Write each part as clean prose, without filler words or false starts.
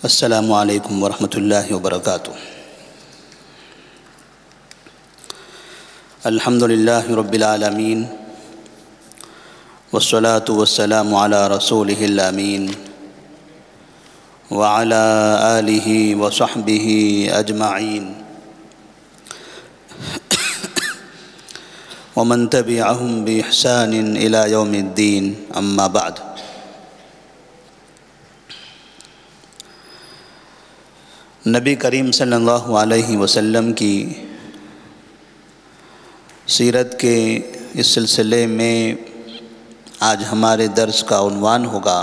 السلام علیکم ورحمۃ اللہ وبرکاتہ۔ الحمد للہ رب العالمین والصلاة والسلام علی رسولہ الامین وعلی آلہ وصحبہ اجمعین ومن تبعہم بإحسان الی یوم الدین، اما بعد۔ نبی کریم صلی اللہ علیہ وسلم کی سیرت کے اس سلسلے میں آج ہمارے درس کا عنوان ہوگا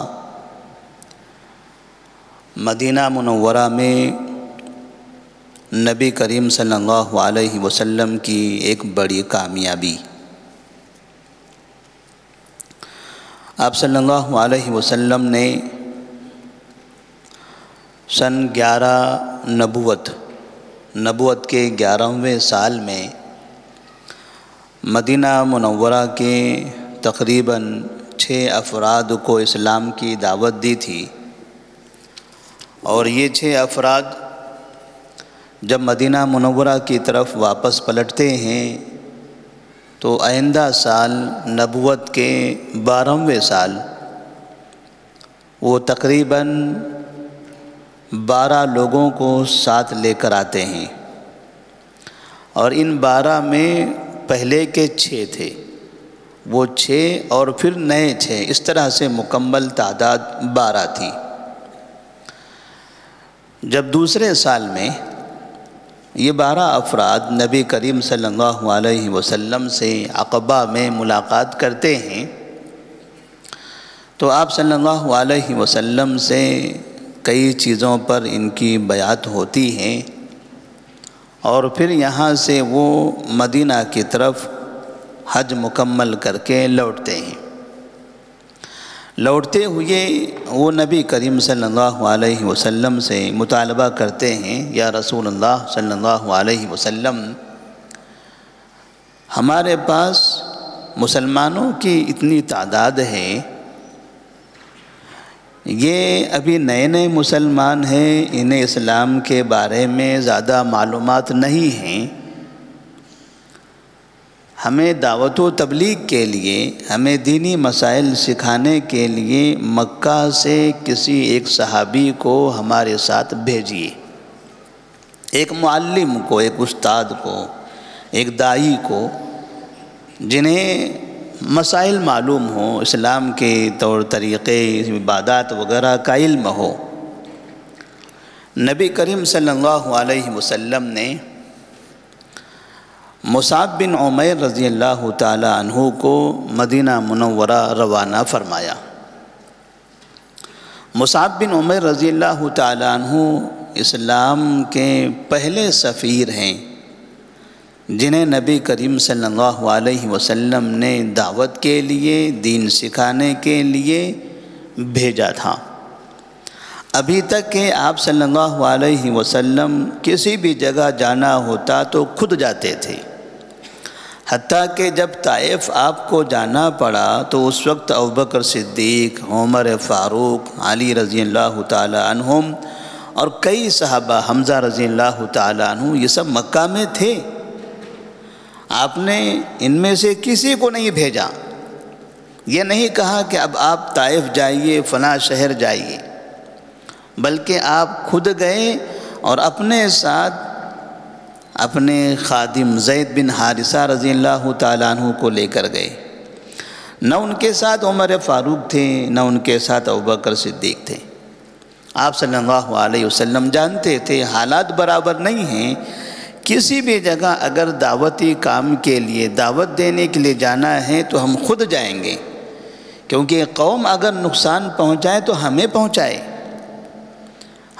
مدینہ منورہ میں نبی کریم صلی اللہ علیہ وسلم کی ایک بڑی کامیابی۔ آپ صلی اللہ علیہ وسلم نے سن 11 نبوت کے 11ویں سال میں مدینہ منورہ کے تقریباً 6 افراد کو اسلام کی دعوت دی تھی، اور یہ 6 افراد جب مدینہ منورہ کی طرف واپس پلٹتے ہیں تو آئندہ سال نبوت کے 12ویں سال وہ تقریباً 12 لوگوں کو ساتھ لے کر آتے ہیں، اور ان 12 میں پہلے کے 6 تھے، وہ 6 اور پھر نئے 6، اس طرح سے مکمل تعداد 12 تھی۔ جب دوسرے سال میں یہ 12 افراد نبی کریم صلی اللہ علیہ وسلم سے عقبہ میں ملاقات کرتے ہیں تو آپ صلی اللہ علیہ وسلم سے کئی چیزوں پر ان کی بیعت ہوتی ہے، اور پھر یہاں سے وہ مدینہ کی طرف حج مکمل کر کے لوٹتے ہیں۔ لوٹتے ہوئے وہ نبی کریم صلی اللہ علیہ وسلم سے مطالبہ کرتے ہیں، یا رسول اللہ صلی اللہ علیہ وسلم، ہمارے پاس مسلمانوں کی اتنی تعداد ہے، یہ ابھی نئے مسلمان ہیں، انہیں اسلام کے بارے میں زیادہ معلومات نہیں ہیں، ہمیں دعوت و تبلیغ کے لیے، ہمیں دینی مسائل سکھانے کے لیے مکہ سے کسی ایک صحابی کو ہمارے ساتھ بھیجیے، ایک معلم کو، ایک استاد کو، ایک داعی کو، جنہیں مسائل معلوم ہوں، اسلام کے طور طریقے، عبادات وغیرہ کا علم ہو۔ نبی کریم صلی اللہ علیہ وسلم نے مصعب بن عمیر رضی اللہ تعالی عنہ کو مدینہ منورہ روانہ فرمایا۔ مصعب بن عمیر رضی اللہ تعالی عنہ اسلام کے پہلے سفیر ہیں جنہیں نبی کریم صلی اللہ علیہ وسلم نے دعوت کے لیے، دین سکھانے کے لیے بھیجا تھا۔ ابھی تک کہ آپ صلی اللہ علیہ وسلم کسی بھی جگہ جانا ہوتا تو خود جاتے تھے، حتیٰ کہ جب طائف آپ کو جانا پڑا تو اس وقت ابوبکر صدیق، عمر فاروق، علی رضی اللہ تعالی عنہم اور کئی صحابہ، حمزہ رضی اللہ تعالی عنہ، یہ سب مکہ میں تھے۔ آپ نے ان میں سے کسی کو نہیں بھیجا، یہ نہیں کہا کہ اب آپ طائف جائیے، فلاں شہر جائیے، بلکہ آپ خود گئے اور اپنے ساتھ اپنے خادم زید بن حارثہ رضی اللہ تعالیٰ عنہ کو لے کر گئے۔ نہ ان کے ساتھ عمر فاروق تھے، نہ ان کے ساتھ ابوبکر صدیق تھے۔ آپ صلی اللہ علیہ وسلم جانتے تھے حالات برابر نہیں ہیں، کسی بھی جگہ اگر دعوتی کام کے لیے، دعوت دینے کے لیے جانا ہے تو ہم خود جائیں گے، کیونکہ قوم اگر نقصان پہنچائے تو ہمیں پہنچائے،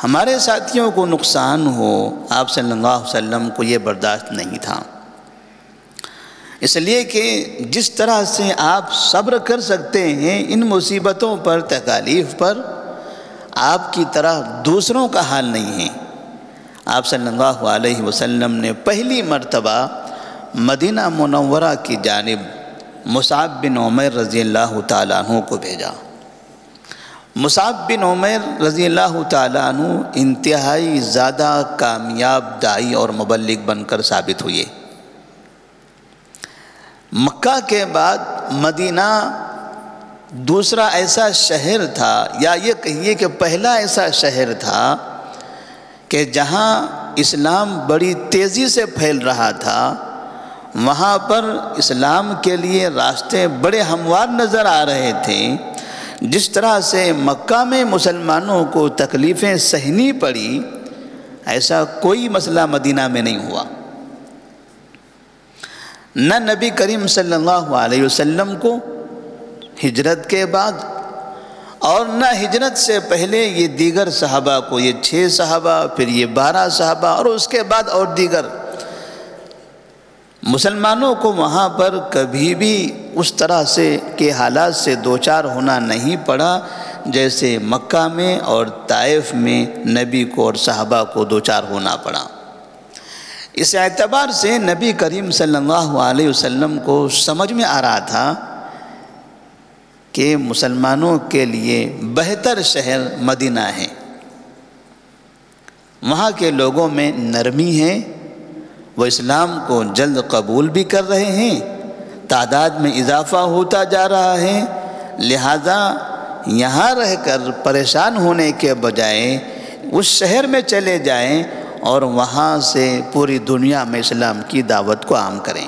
ہمارے ساتھیوں کو نقصان ہو، آپ صلی اللہ علیہ وسلم کو یہ برداشت نہیں تھا۔ اس لیے کہ جس طرح سے آپ صبر کر سکتے ہیں ان مصیبتوں پر، تکالیف پر، آپ کی طرح دوسروں کا حال نہیں ہے۔ آپ صلی اللہ علیہ وسلم نے پہلی مرتبہ مدینہ منورہ کی جانب مصعب بن عمیر رضی اللہ تعالیٰ عنہ کو بھیجا۔ مصعب بن عمیر رضی اللہ تعالیٰ عنہ انتہائی زیادہ کامیاب داعی اور مبلغ بن کر ثابت ہوئے۔ مکہ کے بعد مدینہ دوسرا ایسا شہر تھا، یا یہ کہیے کہ پہلا ایسا شہر تھا کہ جہاں اسلام بڑی تیزی سے پھیل رہا تھا۔ وہاں پر اسلام کے لیے راستے بڑے ہموار نظر آ رہے تھے۔ جس طرح سے مکہ میں مسلمانوں کو تکلیفیں سہنی پڑی، ایسا کوئی مسئلہ مدینہ میں نہیں ہوا۔ نہ نبی کریم صلی اللہ علیہ وسلم کو ہجرت کے بعد اور نہ ہجرت سے پہلے یہ دیگر صحابہ کو، یہ 6 صحابہ، پھر یہ 12 صحابہ، اور اس کے بعد اور دیگر مسلمانوں کو وہاں پر کبھی بھی اس طرح سے کے حالات سے دوچار ہونا نہیں پڑا جیسے مکہ میں اور طائف میں نبی کو اور صحابہ کو دوچار ہونا پڑا۔ اس اعتبار سے نبی کریم صلی اللہ علیہ وسلم کو سمجھ میں آ رہا تھا کہ مسلمانوں کے لیے بہتر شہر مدینہ ہے۔ وہاں کے لوگوں میں نرمی ہے، وہ اسلام کو جلد قبول بھی کر رہے ہیں، تعداد میں اضافہ ہوتا جا رہا ہے، لہذا یہاں رہ کر پریشان ہونے کے بجائے اس شہر میں چلے جائیں اور وہاں سے پوری دنیا میں اسلام کی دعوت کو عام کریں۔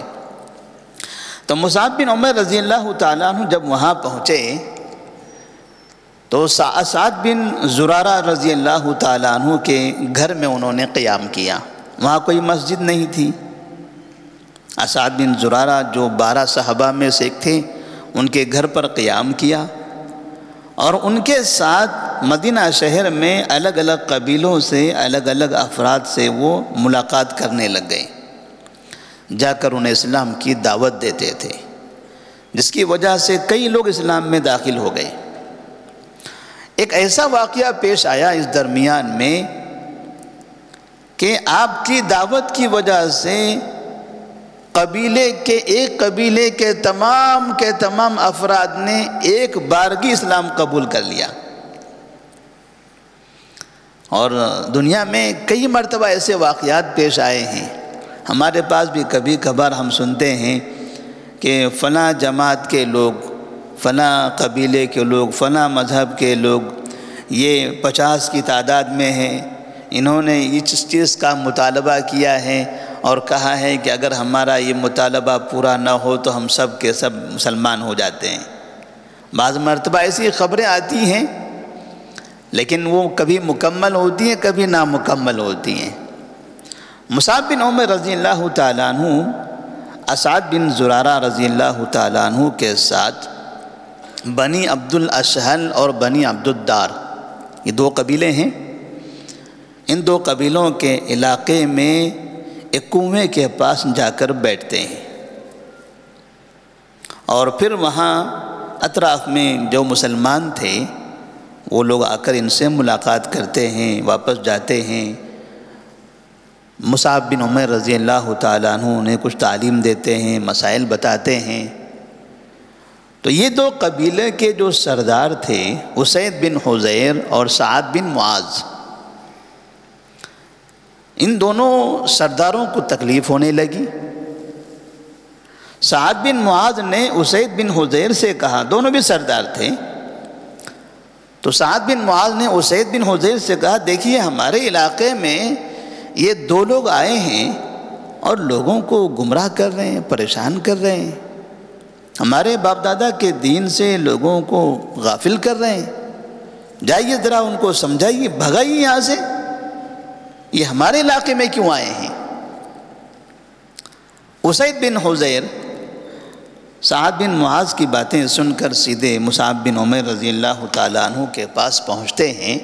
تو مصعب بن عمیر رضی اللہ تعالیٰ عنہ جب وہاں پہنچے تو اسعد بن زرارہ رضی اللہ تعالیٰ عنہ کے گھر میں انہوں نے قیام کیا۔ وہاں کوئی مسجد نہیں تھی۔ اسعد بن زرارہ جو 12 صحابہ میں سے ایک تھے، ان کے گھر پر قیام کیا، اور ان کے ساتھ مدینہ شہر میں الگ الگ قبیلوں سے، الگ الگ افراد سے وہ ملاقات کرنے لگ گئے، جا کر انہیں اسلام کی دعوت دیتے تھے، جس کی وجہ سے کئی لوگ اسلام میں داخل ہو گئے۔ ایک ایسا واقعہ پیش آیا اس درمیان میں کہ آپ کی دعوت کی وجہ سے ایک قبیلے کے تمام افراد نے ایک بارگی اسلام قبول کر لیا۔ اور دنیا میں کئی مرتبہ ایسے واقعات پیش آئے ہیں، ہمارے پاس بھی کبھی کبھار ہم سنتے ہیں کہ فلاں جماعت کے لوگ، فلاں قبیلے کے لوگ، فلاں مذہب کے لوگ یہ 50 کی تعداد میں ہیں، انہوں نے اس چیز کا مطالبہ کیا ہے اور کہا ہے کہ اگر ہمارا یہ مطالبہ پورا نہ ہو تو ہم سب کے سب مسلمان ہو جاتے ہیں۔ بعض مرتبہ ایسی خبریں آتی ہیں، لیکن وہ کبھی مکمل ہوتی ہیں، کبھی نامکمل ہوتی ہیں۔ مصعب بن عمیر رضی اللہ تعالیٰ عنہ اسعد بن زرارہ رضی اللہ تعالیٰ عنہ کے ساتھ بنی عبد الاشہل اور بنی عبد الدار، یہ 2 قبیلے ہیں، ان 2 قبیلوں کے علاقے میں ایک کنویں کے پاس جا کر بیٹھتے ہیں، اور پھر وہاں اطراف میں جو مسلمان تھے وہ لوگ آ کر ان سے ملاقات کرتے ہیں، واپس جاتے ہیں۔ مصعب بن عمیر رضی اللہ تعالیٰ عنہ انہیں کچھ تعلیم دیتے ہیں، مسائل بتاتے ہیں۔ تو یہ 2 قبیلے کے جو سردار تھے، اسید بن حضیر اور سعد بن معاذ، ان دونوں سرداروں کو تکلیف ہونے لگی۔ سعد بن معاذ نے اسید بن حضیر سے کہا، دونوں بھی سردار تھے، تو سعد بن معاذ نے اسید بن حضیر سے کہا، دیکھیے ہمارے علاقے میں یہ 2 لوگ آئے ہیں اور لوگوں کو گمراہ کر رہے ہیں، پریشان کر رہے ہیں، ہمارے باپ دادا کے دین سے لوگوں کو غافل کر رہے ہیں، جائیے ذرا ان کو سمجھائیے، بھگائیے یہاں سے، یہ ہمارے علاقے میں کیوں آئے ہیں۔ اسید بن حضیر سعد بن معاذ کی باتیں سن کر سیدھے مصعب بن عمیر رضی اللہ تعالیٰ عنہ کے پاس پہنچتے ہیں۔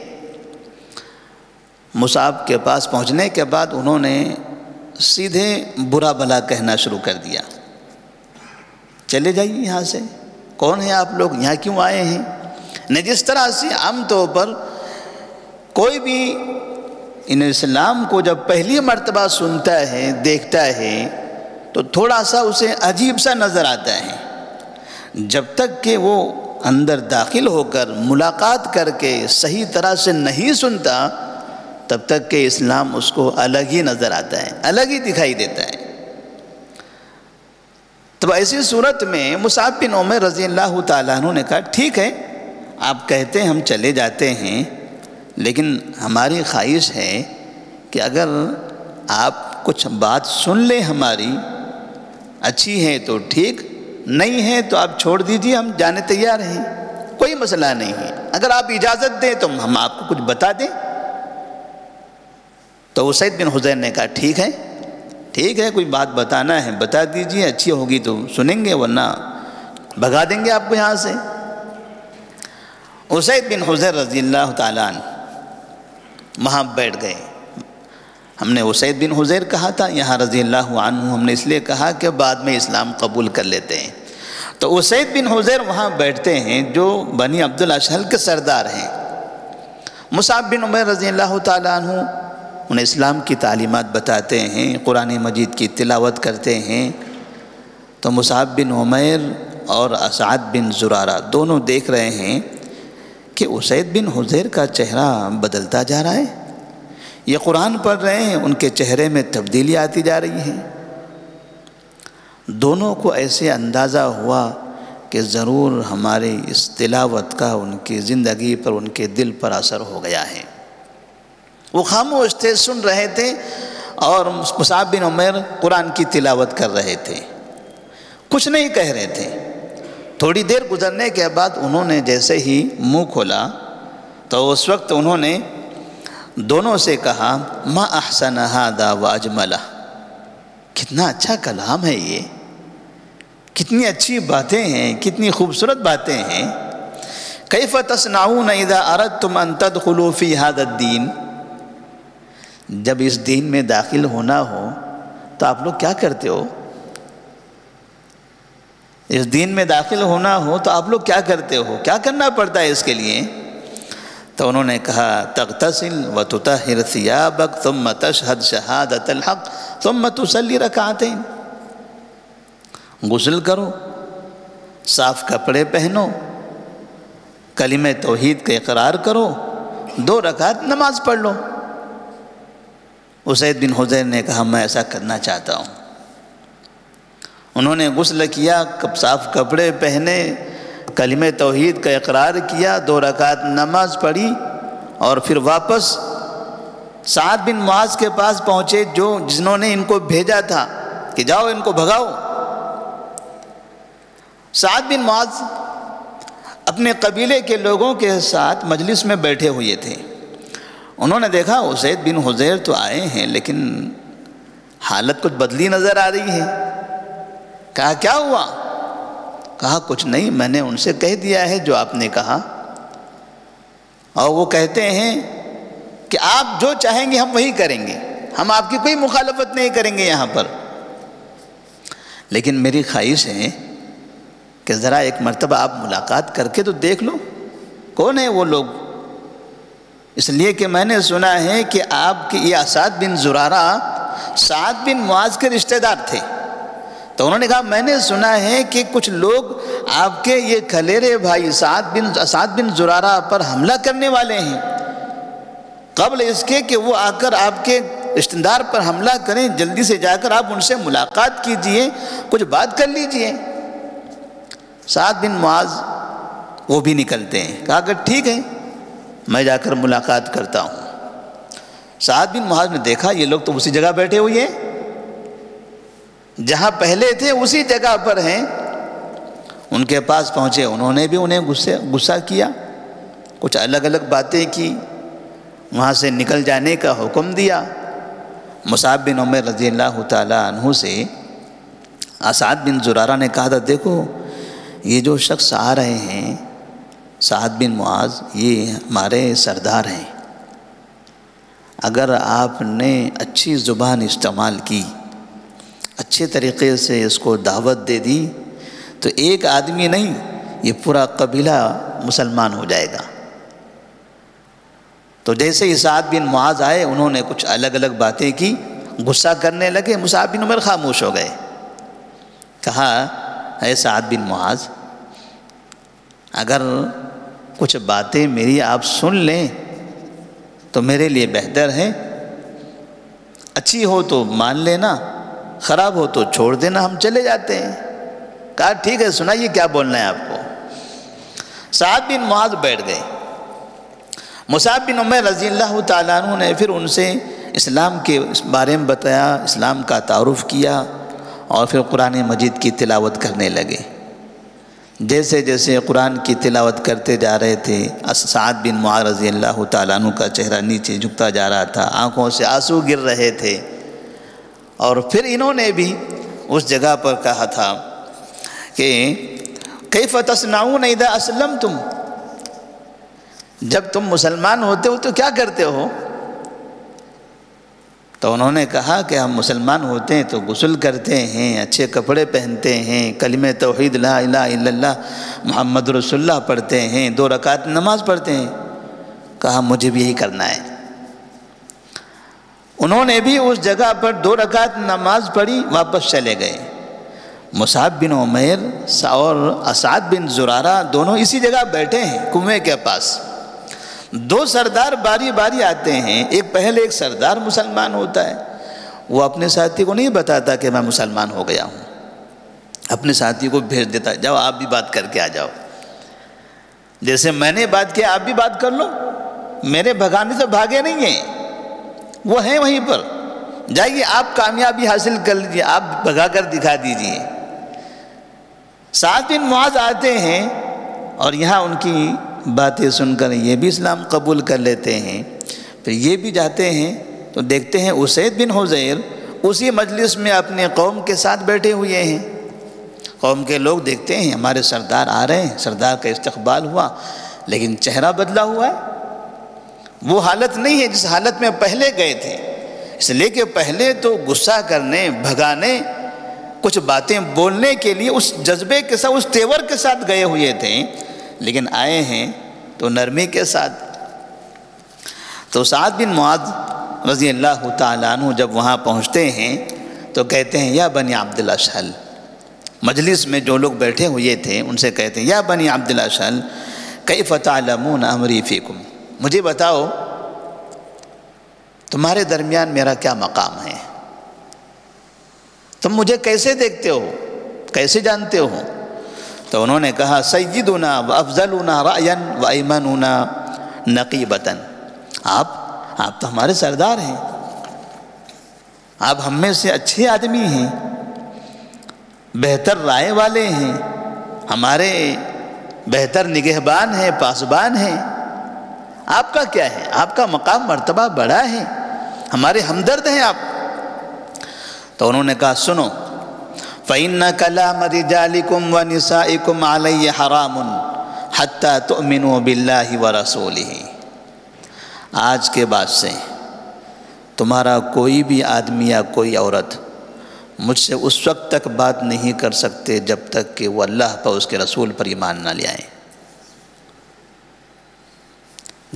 مصعب کے پاس پہنچنے کے بعد انہوں نے سیدھے برا بھلا کہنا شروع کر دیا، چلے جائیے یہاں سے، کون ہیں آپ لوگ، یہاں کیوں آئے ہیں۔ جس طرح سے عام طور پر کوئی بھی ان اسلام کو جب پہلی مرتبہ سنتا ہے، دیکھتا ہے، تو تھوڑا سا اسے عجیب سا نظر آتا ہے، جب تک کہ وہ اندر داخل ہو کر ملاقات کر کے صحیح طرح سے نہیں سنتا تب تک کہ اسلام اس کو الگ ہی نظر آتا ہے، الگ ہی دکھائی دیتا ہے۔ تو ایسی صورت میں مصعب بن عمیر رضی اللہ تعالیٰ عنہ نے کہا ٹھیک ہے آپ کہتے ہیں ہم چلے جاتے ہیں، لیکن ہماری خواہش ہے کہ اگر آپ کچھ بات سن لیں ہماری، اچھی ہے تو ٹھیک، نہیں ہے تو آپ چھوڑ دیجئے، ہم جانے تیار ہیں، کوئی مسئلہ نہیں ہے، اگر آپ اجازت دیں تو ہم آپ کو کچھ بتا دیں۔ تو اسید بن حضیر نے کہا ٹھیک ہے کوئی بات بتانا ہے بتا دیجئے، اچھی ہوگی تو سنیں گے ورنہ بھگا دیں گے آپ کو یہاں سے۔ اسید بن حضیر رضی اللہ تعالیٰ عنہ وہاں بیٹھ گئے۔ ہم نے اسید بن حضیر کہا تھا، یہاں رضی اللہ عنہ ہم نے اس لیے کہا کہ بعد میں اسلام قبول کر لیتے ہیں۔ تو اسید بن حضیر وہاں بیٹھتے ہیں جو بنی عبد الاشہل کے سردار ہیں۔ مصعب بن عمیر رضی اللہ تعالیٰ عنہ انہیں اسلام کی تعلیمات بتاتے ہیں، قرآن مجید کی تلاوت کرتے ہیں۔ تو مصعب بن عمیر اور اسعد بن زرارہ دونوں دیکھ رہے ہیں کہ اسید بن حضیر کا چہرہ بدلتا جا رہا ہے، یہ قرآن پڑھ رہے ہیں ان کے چہرے میں تبدیلی آتی جا رہی ہے۔ دونوں کو ایسے اندازہ ہوا کہ ضرور ہماری اس تلاوت کا ان کی زندگی پر ان کے دل پر اثر ہو گیا ہے۔ وہ خاموش تھے، سن رہے تھے، اور مصعب بن عمیر قرآن کی تلاوت کر رہے تھے، کچھ نہیں کہہ رہے تھے۔ تھوڑی دیر گزرنے کے بعد انہوں نے جیسے ہی منہ کھولا تو اس وقت انہوں نے دونوں سے کہا ما احسن ھذا واجملہ، کتنا اچھا کلام ہے یہ، کتنی اچھی باتیں ہیں، کتنی خوبصورت باتیں ہیں۔ کیف تصنعون اذا اردتم ان تدخلوا فی ھذا الدین، جب اس دین میں داخل ہونا ہو تو آپ لوگ کیا کرتے ہو؟ اس دین میں داخل ہونا ہو تو آپ لوگ کیا کرتے ہو، کیا کرنا پڑتا ہے اس کے لیے؟ تو انہوں نے کہا تغتسل وتطہر ثیابک ثم تشہد شہادت الحق ثم تصلی رکعتین، غسل کرو، صاف کپڑے پہنو، کلمہ توحید کا اقرار کرو، 2 رکعت نماز پڑھ لو۔ اسید بن حضیر نے کہا میں ایسا کرنا چاہتا ہوں۔ انہوں نے غسل کیا، صاف کپڑے پہنے، کلمہ توحید کا اقرار کیا، 2 رکعت نماز پڑھی، اور پھر واپس سعد بن معاذ کے پاس پہنچے جنہوں نے ان کو بھیجا تھا کہ جاؤ ان کو بھگاؤ۔ سعد بن معاذ اپنے قبیلے کے لوگوں کے ساتھ مجلس میں بیٹھے ہوئے تھے۔ انہوں نے دیکھا اسید بن حضیر تو آئے ہیں لیکن حالت کچھ بدلی نظر آ رہی ہے۔ کہا کیا ہوا؟ کہا کچھ نہیں، میں نے ان سے کہہ دیا ہے جو آپ نے کہا، اور وہ کہتے ہیں کہ آپ جو چاہیں گے ہم وہی کریں گے، ہم آپ کی کوئی مخالفت نہیں کریں گے یہاں پر، لیکن میری خواہش ہے کہ ذرا ایک مرتبہ آپ ملاقات کر کے تو دیکھ لو کون ہے وہ لوگ، اس لیے کہ میں نے سنا ہے کہ آپ کے یہ اسعد بن زرارہ سعد بن معاذ کے رشتہ دار تھے۔ تو انہوں نے کہا میں نے سنا ہے کہ کچھ لوگ آپ کے یہ کھلیرے بھائی سعد بن زرارہ پر حملہ کرنے والے ہیں، قبل اس کے کہ وہ آ کر آپ کے رشتہ دار پر حملہ کریں جلدی سے جا کر آپ ان سے ملاقات کیجئے، کچھ بات کر لیجئے۔ سعد بن معاذ وہ بھی نکلتے ہیں، کہا کہ ٹھیک ہے میں جا کر ملاقات کرتا ہوں۔ سعد بن معاذ نے دیکھا یہ لوگ تو اسی جگہ بیٹھے ہوئے ہیں جہاں پہلے تھے، اسی جگہ پر ہیں۔ ان کے پاس پہنچے، انہوں نے بھی انہیں غصہ کیا، کچھ الگ الگ باتیں کی، وہاں سے نکل جانے کا حکم دیا۔ مصعب بن عمیر رضی اللہ تعالیٰ عنہ سے اسعد بن زرارہ نے کہا تھا دیکھو یہ جو شخص آ رہے ہیں سعد بن معاذ، یہ ہمارے سردار ہیں، اگر آپ نے اچھی زبان استعمال کی، اچھے طریقے سے اس کو دعوت دے دی تو ایک آدمی نہیں یہ پورا قبیلہ مسلمان ہو جائے گا۔ تو جیسے ہی سعد بن معاذ آئے انہوں نے کچھ الگ الگ باتیں کی، غصہ کرنے لگے، مصعب بن عمیر خاموش ہو گئے۔ کہا اے سعد بن معاذ اگر کچھ باتیں میری آپ سن لیں تو میرے لیے بہتر ہے، اچھی ہو تو مان لینا، خراب ہو تو چھوڑ دینا، ہم چلے جاتے ہیں۔ کہا ٹھیک ہے، سنائیے کیا بولنا ہے آپ کو۔ سعد بن معاذ بیٹھ گئے۔ مصعب بن عمیر رضی اللہ تعالیٰ عنہ نے پھر ان سے اسلام کے بارے میں بتایا، اسلام کا تعارف کیا، اور پھر قرآن مجید کی تلاوت کرنے لگے۔ جیسے جیسے قرآن کی تلاوت کرتے جا رہے تھے، سعد بن معاذ رضی اللہ تعالیٰ عنہ کا چہرہ نیچے جھکتا جا رہا تھا، آنکھوں سے آنسو گر رہے تھے۔ اور پھر انہوں نے بھی اس جگہ پر کہا تھا کہ کیف تصنعون اذا اسلمتم، جب تم مسلمان ہوتے ہو تو کیا کرتے ہو؟ تو انہوں نے کہا کہ ہم مسلمان ہوتے ہیں تو غسل کرتے ہیں، اچھے کپڑے پہنتے ہیں، کلمہ توحید لا الہ الا اللہ محمد رسول اللہ پڑھتے ہیں، 2 رکعت نماز پڑھتے ہیں۔ کہا مجھے بھی یہی کرنا ہے۔ انہوں نے بھی اس جگہ پر 2 رکعت نماز پڑھی، واپس چلے گئے۔ مصعب بن عمیر اور اسعد بن زرارہ دونوں اسی جگہ بیٹھے ہیں کنویں کے پاس۔ 2 سردار باری باری آتے ہیں، پہلے ایک سردار مسلمان ہوتا ہے، وہ اپنے ساتھی کو نہیں بتاتا کہ میں مسلمان ہو گیا ہوں، اپنے ساتھی کو بھیج دیتا، جاؤ آپ بھی بات کر کے آ جاؤ، جیسے میں نے بات کیا آپ بھی بات کر لو، میرے بھگانے سے بھاگے نہیں ہیں، وہ ہیں وہیں پر، جائیے آپ کامیابی حاصل کر لیجیے، آپ بھگا کر دکھا دیجیے۔ سعد بن معاذ آتے ہیں اور یہاں ان کی باتیں سن کر یہ بھی اسلام قبول کر لیتے ہیں۔ پھر یہ بھی جاتے ہیں تو دیکھتے ہیں اسید بن حضیر اسی مجلس میں اپنے قوم کے ساتھ بیٹھے ہوئے ہیں۔ قوم کے لوگ دیکھتے ہیں ہمارے سردار آ رہے ہیں، سردار کا استقبال ہوا، لیکن چہرہ بدلا ہوا ہے، وہ حالت نہیں ہے جس حالت میں پہلے گئے تھے، اس لیے کہ پہلے تو غصہ کرنے، بھگانے، کچھ باتیں بولنے کے لیے اس جذبے کے ساتھ، اس تیور کے ساتھ گئے ہوئے تھے، لیکن آئے ہیں تو نرمی کے ساتھ۔ تو سعد بن معاذ رضی اللہ تعالیٰ عنہ جب وہاں پہنچتے ہیں تو کہتے ہیں یا بنی عبد الاشہل، مجلس میں جو لوگ بیٹھے ہوئے تھے ان سے کہتے ہیں یا بنی عبد الاشہل کیف تعلمون امری فیکم، مجھے بتاؤ تمہارے درمیان میرا کیا مقام ہے، تم مجھے کیسے دیکھتے ہو، کیسے جانتے ہو؟ تو انہوں نے کہا سیدنا و افضلنا رأیا و ایمننا نقیبتا، آپ تو ہمارے سردار ہیں، آپ ہم میں سے اچھے آدمی ہیں، بہتر رائے والے ہیں، ہمارے بہتر نگہبان ہیں، پاسبان ہیں، آپ کا کیا ہے؟ آپ کا مقام مرتبہ بڑا ہے، ہمارے ہمدرد ہیں آپ۔ تو انہوں نے کہا سنو فَإِنَّ كَلَامَ رِجَالِكُمْ وَنِسَائِكُمْ عَلَيَّ حَرَامٌ حَتَّى تُؤْمِنُوا بِاللَّهِ وَرَسُولِهِ، آج کے بعد سے تمہارا کوئی بھی آدمی یا کوئی عورت مجھ سے اس وقت تک بات نہیں کر سکتے جب تک کہ وہ اللہ پر، اس کے رسول پر ایمان نہ لے آئیں۔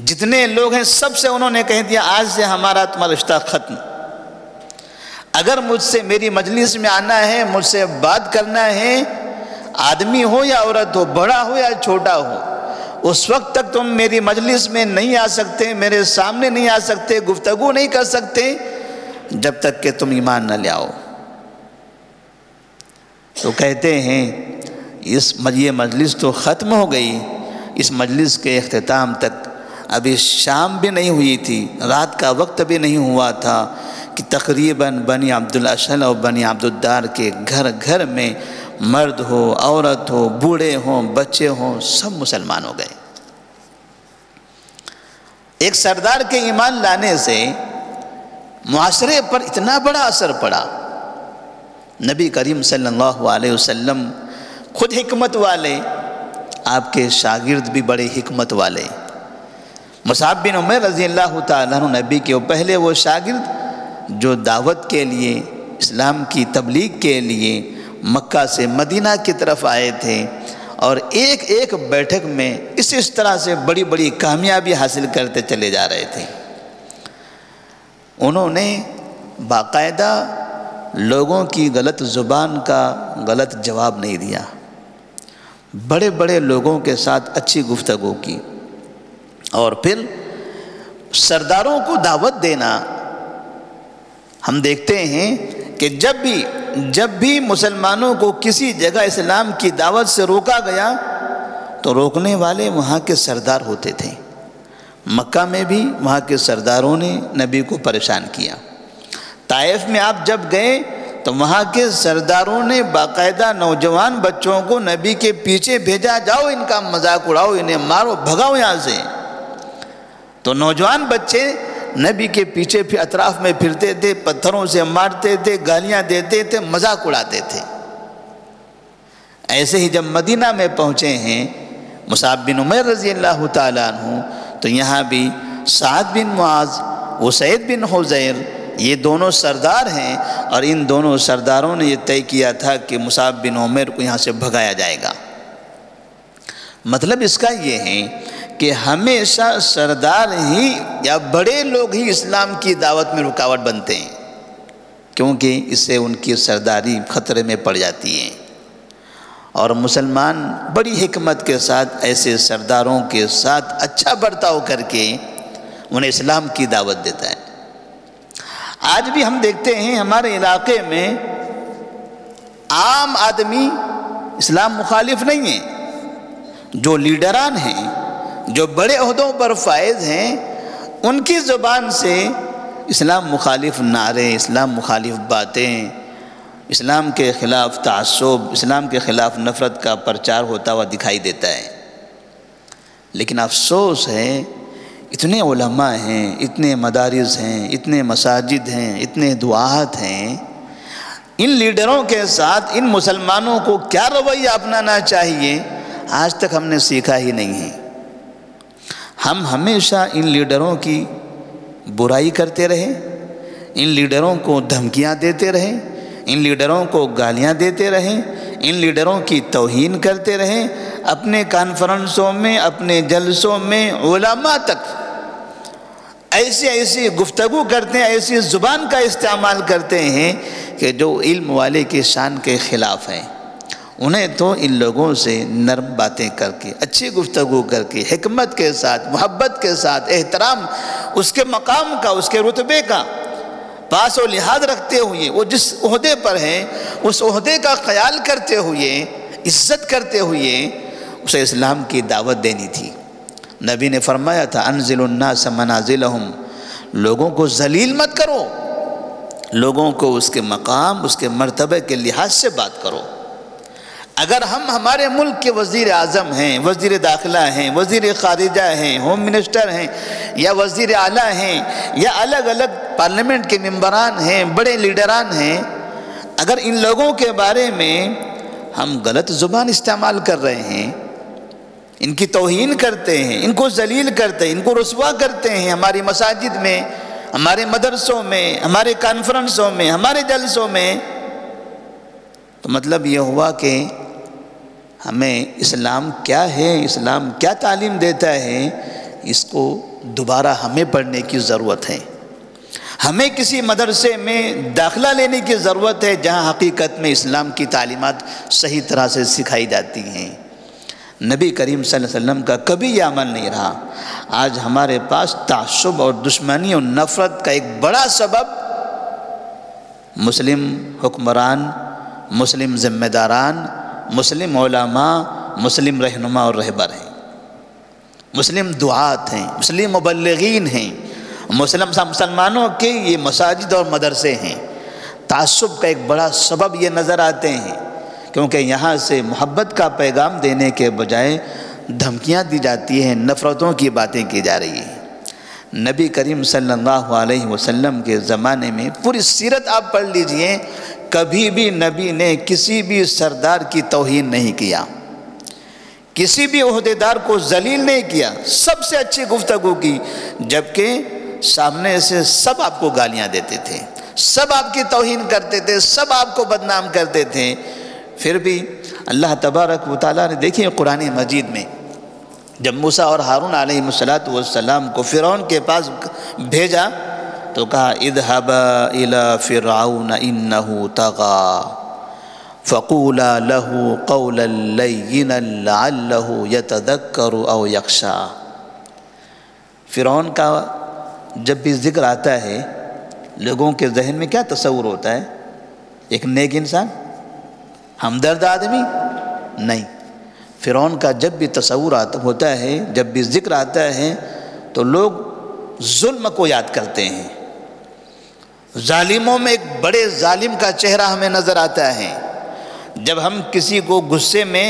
جتنے لوگ ہیں سب سے انہوں نے کہہ دیا آج سے ہمارا تمہارا رشتہ ختم، اگر مجھ سے میری مجلس میں آنا ہے، مجھ سے بات کرنا ہے، آدمی ہو یا عورت ہو، بڑا ہو یا چھوٹا ہو، اس وقت تک تم میری مجلس میں نہیں آ سکتے، میرے سامنے نہیں آ سکتے، گفتگو نہیں کر سکتے جب تک کہ تم ایمان نہ لے آؤ۔ تو کہتے ہیں یہ مجلس تو ختم ہو گئی، اس مجلس کے اختتام تک ابھی شام بھی نہیں ہوئی تھی، رات کا وقت بھی نہیں ہوا تھا کہ تقریباً بنی عبد الاشہل اور بنی عبد الدار کے گھر گھر میں مرد ہو، عورت ہو، بوڑھے ہوں، بچے ہوں، سب مسلمان ہو گئے۔ ایک سردار کے ایمان لانے سے معاشرے پر اتنا بڑا اثر پڑا۔ نبی کریم صلی اللہ علیہ وسلم خود حکمت والے، آپ کے شاگرد بھی بڑے حکمت والے۔ مصعب بن عمیر رضی اللہ تعالیٰ عنہ نبی کے پہلے وہ شاگرد جو دعوت کے لیے، اسلام کی تبلیغ کے لیے مکہ سے مدینہ کی طرف آئے تھے، اور ایک ایک بیٹھک میں اس طرح سے بڑی بڑی کامیابی حاصل کرتے چلے جا رہے تھے۔ انہوں نے باقاعدہ لوگوں کی غلط زبان کا غلط جواب نہیں دیا، بڑے بڑے لوگوں کے ساتھ اچھی گفتگو کی، اور پھر سرداروں کو دعوت دینا۔ ہم دیکھتے ہیں کہ جب بھی مسلمانوں کو کسی جگہ اسلام کی دعوت سے روکا گیا تو روکنے والے وہاں کے سردار ہوتے تھے۔ مکہ میں بھی وہاں کے سرداروں نے نبی کو پریشان کیا۔ طائف میں آپ جب گئے تو وہاں کے سرداروں نے باقاعدہ نوجوان بچوں کو نبی کے پیچھے بھیجا، جاؤ ان کا مذاق اڑاؤ، انہیں مارو، بھگاؤ یہاں سے۔ تو نوجوان بچے نبی کے پیچھے اطراف میں پھرتے تھے، پتھروں سے مارتے تھے، گالیاں دیتے تھے، مذاق اڑاتے تھے۔ ایسے ہی جب مدینہ میں پہنچے ہیں مصعب بن عمیر رضی اللہ تعالیٰ عنہ، تو یہاں بھی سعد بن معاذ، اسید بن حضیر، یہ دونوں سردار ہیں، اور ان دونوں سرداروں نے یہ طے کیا تھا کہ مصعب بن عمیر کو یہاں سے بھگایا جائے گا۔ مطلب اس کا یہ ہے کہ ہمیشہ سردار ہی یا بڑے لوگ ہی اسلام کی دعوت میں رکاوٹ بنتے ہیں، کیونکہ اس سے ان کی سرداری خطرے میں پڑ جاتی ہے۔ اور مسلمان بڑی حکمت کے ساتھ ایسے سرداروں کے ساتھ اچھا برتاؤ کر کے انہیں اسلام کی دعوت دیتا ہے۔ آج بھی ہم دیکھتے ہیں ہمارے علاقے میں عام آدمی اسلام مخالف نہیں ہے، جو لیڈران ہیں، جو بڑے عہدوں پر فائز ہیں، ان کی زبان سے اسلام مخالف نعرے، اسلام مخالف باتیں، اسلام کے خلاف تعصب، اسلام کے خلاف نفرت کا پرچار ہوتا ہوا دکھائی دیتا ہے۔ لیکن افسوس ہے، اتنے علماء ہیں، اتنے مدارس ہیں، اتنے مساجد ہیں، اتنے دعات ہیں، ان لیڈروں کے ساتھ ان مسلمانوں کو کیا رویہ اپنانا چاہیے آج تک ہم نے سیکھا ہی نہیں ہے۔ ہم ہمیشہ ان لیڈروں کی برائی کرتے رہے، ان لیڈروں کو دھمکیاں دیتے رہے، ان لیڈروں کو گالیاں دیتے رہیں، ان لیڈروں کی توہین کرتے رہیں، اپنے کانفرنسوں میں، اپنے جلسوں میں علماء تک ایسی گفتگو کرتے ہیں، ایسی زبان کا استعمال کرتے ہیں کہ جو علم والے کی شان کے خلاف ہیں۔ انہیں تو ان لوگوں سے نرم باتیں کر کے، اچھی گفتگو کر کے، حکمت کے ساتھ، محبت کے ساتھ، احترام اس کے مقام کا، اس کے رتبے کا پاس و لحاظ رکھتے ہوئے، وہ جس عہدے پر ہیں اس عہدے کا خیال کرتے ہوئے، عزت کرتے ہوئے اسے اسلام کی دعوت دینی تھی۔ نبی نے فرمایا تھا انزل الناس منازلہم، لوگوں کو ذلیل مت کرو، لوگوں کو اس کے مقام، اس کے مرتبے کے لحاظ سے بات کرو۔ اگر ہم ہمارے ملک کے وزیر اعظم ہیں، وزیر داخلہ ہیں، وزیر خارجہ ہیں، ہوم منسٹر ہیں، یا وزیر اعلیٰ ہیں، یا الگ الگ پارلیمنٹ کے ممبران ہیں، بڑے لیڈران ہیں، اگر ان لوگوں کے بارے میں ہم غلط زبان استعمال کر رہے ہیں، ان کی توہین کرتے ہیں، ان کو ذلیل کرتے ہیں، ان کو رسوا کرتے ہیں ہماری مساجد میں، ہمارے مدرسوں میں، ہمارے کانفرنسوں میں، ہمارے جلسوں میں، تو مطلب یہ ہوا کہ ہمیں اسلام کیا ہے، اسلام کیا تعلیم دیتا ہے، اس کو دوبارہ ہمیں پڑھنے کی ضرورت ہے۔ ہمیں کسی مدرسے میں داخلہ لینے کی ضرورت ہے جہاں حقیقت میں اسلام کی تعلیمات صحیح طرح سے سکھائی جاتی ہیں۔ نبی کریم صلی اللہ علیہ وسلم کا کبھی یہ عمل نہیں رہا۔ آج ہمارے پاس تعصب اور دشمنی اور نفرت کا ایک بڑا سبب مسلم حکمران، مسلم ذمہ داران، مسلم علماء، مسلم رہنما اور رہبر ہیں، مسلم دعات ہیں، مسلم مبلغین ہیں، مسلمانوں کے یہ مساجد اور مدرسے ہیں۔ تعصب کا ایک بڑا سبب یہ نظر آتے ہیں، کیونکہ یہاں سے محبت کا پیغام دینے کے بجائے دھمکیاں دی جاتی ہیں، نفرتوں کی باتیں کی جا رہی ہیں۔ نبی کریم صلی اللہ علیہ وسلم کے زمانے میں پوری سیرت آپ پڑھ لیجئے، کبھی بھی نبی نے کسی بھی سردار کی توہین نہیں کیا، کسی بھی عہدیدار کو ذلیل نہیں کیا، سب سے اچھی گفتگو کی، جبکہ سامنے سے سب آپ کو گالیاں دیتے تھے، سب آپ کی توہین کرتے تھے، سب آپ کو بدنام کرتے تھے، پھر بھی اللہ تبارک و تعالیٰ نے دیکھیں قرآن مجید میں جب موسیٰ اور ہارون علیہ السلام کو فرعون کے پاس بھیجا تو کہا اذهبا الى فرعون انه طغى، فقولا له قولا لینا لعلہ یتذکر او یخشی۔ فرعون کا جب بھی ذکر آتا ہے لوگوں کے ذہن میں کیا تصور ہوتا ہے؟ ایک نیک انسان، ہمدرد آدمی؟ نہیں، فرعون کا جب بھی تصور ہوتا ہے، جب بھی ذکر آتا ہے تو لوگ ظلم کو یاد کرتے ہیں۔ ظالموں میں ایک بڑے ظالم کا چہرہ ہمیں نظر آتا ہے۔ جب ہم کسی کو غصے میں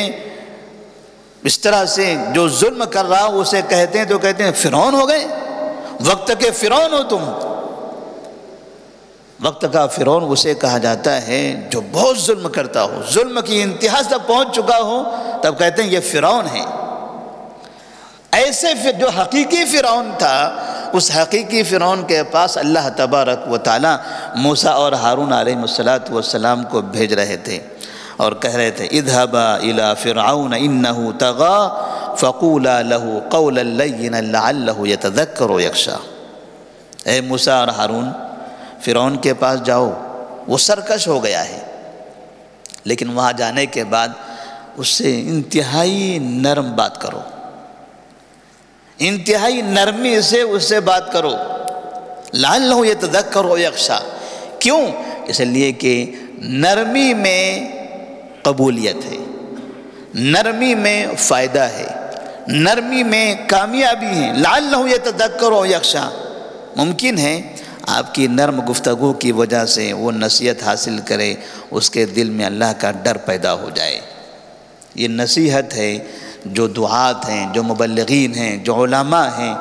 اس طرح سے جو ظلم کر رہا ہو اسے کہتے ہیں تو کہتے ہیں فرعون ہو گئے، وقت کے فرعون ہو تم۔ وقت کا فرعون اسے کہا جاتا ہے جو بہت ظلم کرتا ہو، ظلم کی انتہا تک پہنچ چکا ہو، تب کہتے ہیں یہ فرعون ہے۔ ایسے جو حقیقی فرعون تھا، اس حقیقی فرعون کے پاس اللہ تبارک و تعالی موسیٰ اور ہارون علیہ السلام کو بھیج رہے تھے اور کہہ رہے تھے اذهبا الى فرعون انه طغى فقولا له قولا لینا لعلہ یتذکر و یخشی۔ اے موسیٰ اور ہارون، فرعون کے پاس جاؤ، وہ سرکش ہو گیا ہے، لیکن وہاں جانے کے بعد اس سے انتہائی نرم بات کرو، انتہائی نرمی سے اس سے بات کرو، لعلہ یتذکر و یخشی۔ کیوں؟ اس لیے کہ نرمی میں قبولیت ہے، نرمی میں فائدہ ہے، نرمی میں کامیابی ہے۔ لعلہ یتذکر و یخشی، ممکن ہے آپ کی نرم گفتگو کی وجہ سے وہ نصیحت حاصل کرے، اس کے دل میں اللہ کا ڈر پیدا ہو جائے۔ یہ نصیحت ہے جو دعات ہیں، جو مبلغین ہیں، جو علماء ہیں،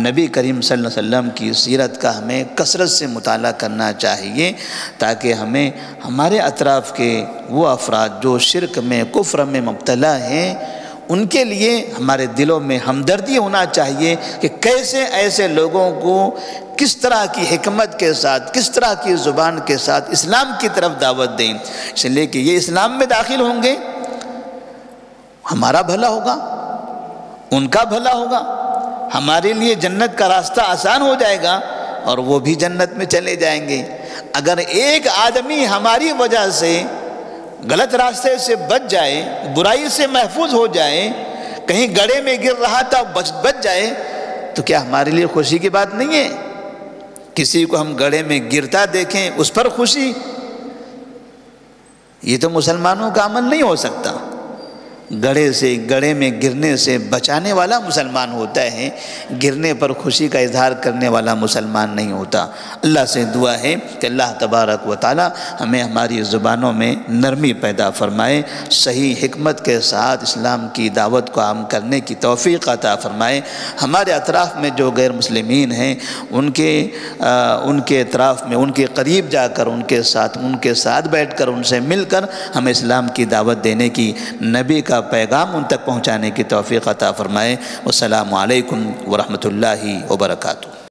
نبی کریم صلی اللہ علیہ وسلم کی سیرت کا ہمیں کثرت سے مطالعہ کرنا چاہیے، تاکہ ہمیں ہمارے اطراف کے وہ افراد جو شرک میں، کفر میں مبتلا ہیں، ان کے لیے ہمارے دلوں میں ہمدردی ہونا چاہیے کہ کیسے ایسے لوگوں کو کس طرح کی حکمت کے ساتھ، کس طرح کی زبان کے ساتھ اسلام کی طرف دعوت دیں، اس لیے کہ یہ اسلام میں داخل ہوں گے، ہمارا بھلا ہوگا، ان کا بھلا ہوگا، ہمارے لیے جنت کا راستہ آسان ہو جائے گا اور وہ بھی جنت میں چلے جائیں گے۔ اگر ایک آدمی ہماری وجہ سے غلط راستے سے بچ جائے، برائی سے محفوظ ہو جائے، کہیں گڑھے میں گر رہا تھا بچ جائے، تو کیا ہمارے لیے خوشی کی بات نہیں ہے؟ کسی کو ہم گڑھے میں گرتا دیکھیں اس پر خوشی، یہ تو مسلمانوں کا عمل نہیں ہو سکتا۔ گڑھے میں گرنے سے بچانے والا مسلمان ہوتا ہے، گرنے پر خوشی کا اظہار کرنے والا مسلمان نہیں ہوتا۔ اللہ سے دعا ہے کہ اللہ تبارک و تعالی ہمیں ہماری زبانوں میں نرمی پیدا فرمائے، صحیح حکمت کے ساتھ اسلام کی دعوت کو عام کرنے کی توفیق عطا فرمائے۔ ہمارے اطراف میں جو غیر مسلمین ہیں ان کے اطراف میں، ان کے قریب جا کر ان کے ساتھ بیٹھ کر، ان سے مل کر ہمیں اسلام کی دعوت دینے کی، نبی کا پیغام ان تک پہنچانے کی توفیق عطا فرمائے۔ والسلام علیکم ورحمۃ اللہ وبرکاتہ۔